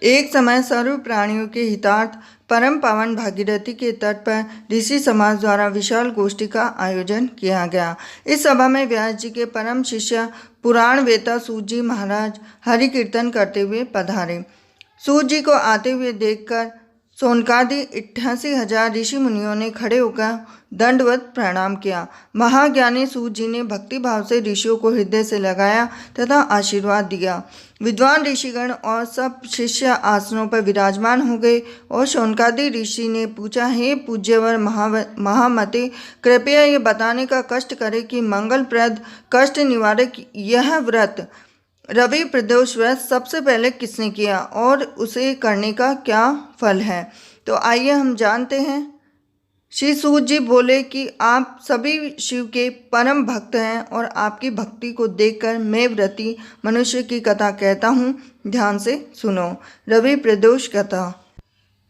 एक समय सर्व प्राणियों के हितार्थ परम पावन भागीरथी के तट पर ऋषि समाज द्वारा विशाल गोष्ठी का आयोजन किया गया। इस सभा में व्यास जी के परम शिष्य पुराण वेता सूत जी महाराज हरि कीर्तन करते हुए पधारे। सूत जी को आते हुए देखकर सोनकादि 88,000 ऋषि मुनियों ने खड़े होकर दंडवत प्रणाम किया। महाज्ञानी सूत जी ने भक्ति भाव से ऋषियों को हृदय से लगाया तथा आशीर्वाद दिया। विद्वान ऋषिगण और सब शिष्य आसनों पर विराजमान हो गए और शौनकादि ऋषि ने पूछा, हे पूज्यवर महामते, कृपया ये बताने का कष्ट करें कि मंगलप्रद कष्ट निवारक यह व्रत रवि प्रदोष व्रत सबसे पहले किसने किया और उसे करने का क्या फल है। तो आइए हम जानते हैं। श्री सूत जी बोले कि आप सभी शिव के परम भक्त हैं और आपकी भक्ति को देखकर मैं व्रती मनुष्य की कथा कहता हूँ, ध्यान से सुनो। रवि प्रदोष कथा।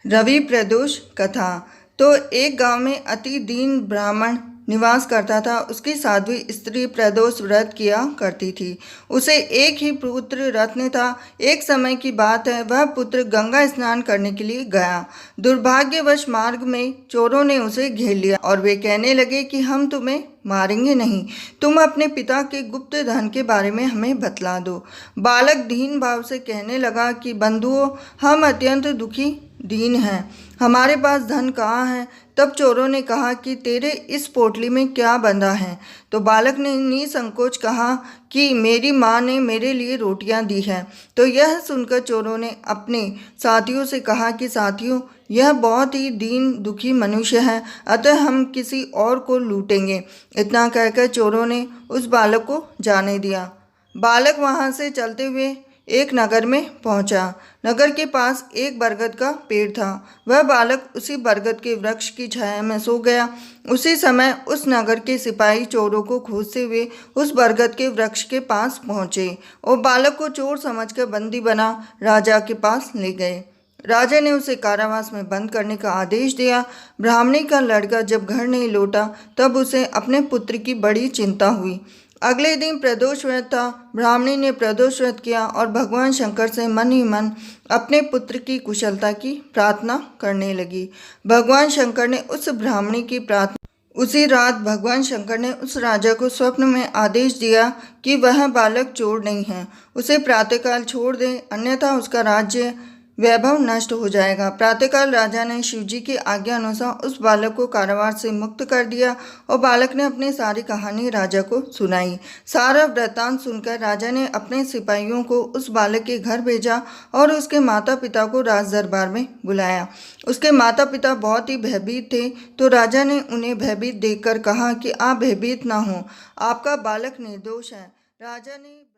रवि प्रदोष कथा। तो एक गांव में अति दीन ब्राह्मण निवास करता था। उसकी साध्वी स्त्री प्रदोष व्रत किया करती थी। उसे एक ही पुत्र रत्न था। एक समय की बात है, वह पुत्र गंगा स्नान करने के लिए गया। दुर्भाग्यवश मार्ग में चोरों ने उसे घेर लिया और वे कहने लगे कि हम तुम्हें मारेंगे नहीं, तुम अपने पिता के गुप्त धन के बारे में हमें बतला दो। बालक दीन भाव से कहने लगा कि बंधुओं, हम अत्यंत दुखी दीन हैं, हमारे पास धन कहाँ है। तब चोरों ने कहा कि तेरे इस पोटली में क्या बंधा है। तो बालक ने निसंकोच कहा कि मेरी माँ ने मेरे लिए रोटियां दी हैं। तो यह सुनकर चोरों ने अपने साथियों से कहा कि साथियों, यह बहुत ही दीन दुखी मनुष्य है, अतः हम किसी और को लूटेंगे। इतना कहकर चोरों ने उस बालक को जाने दिया। बालक वहाँ से चलते हुए एक नगर में पहुंचा। नगर के पास एक बरगद का पेड़ था। वह बालक उसी बरगद के वृक्ष की छाया में सो गया। उसी समय उस नगर के सिपाही चोरों को खोजते हुए उस बरगद के वृक्ष के पास पहुंचे और बालक को चोर समझकर बंदी बना राजा के पास ले गए। राजा ने उसे कारावास में बंद करने का आदेश दिया। ब्राह्मणी का लड़का जब घर नहीं लौटा तब उसे अपने पुत्र की बड़ी चिंता हुई। अगले दिन प्रदोष व्रत था। ब्राह्मणी ने प्रदोष व्रत किया और भगवान शंकर से मन ही मन अपने पुत्र की कुशलता की प्रार्थना करने लगी। भगवान शंकर ने उस ब्राह्मणी की प्रार्थना उसी रात भगवान शंकर ने उस राजा को स्वप्न में आदेश दिया कि वह बालक चोर नहीं है, उसे प्रातःकाल छोड़ दे, अन्यथा उसका राज्य वैभव नष्ट हो जाएगा। प्रातःकाल राजा ने शिवजी की आज्ञा अनुसार उस बालक को कारावास से मुक्त कर दिया और बालक ने अपनी सारी कहानी राजा को सुनाई। सारा वृत्तांत सुनकर राजा ने अपने सिपाहियों को उस बालक के घर भेजा और उसके माता पिता को राज दरबार में बुलाया। उसके माता पिता बहुत ही भयभीत थे, तो राजा ने उन्हें भयभीत देखकर कहा कि आप भयभीत ना हो, आपका बालक निर्दोष है। राजा ने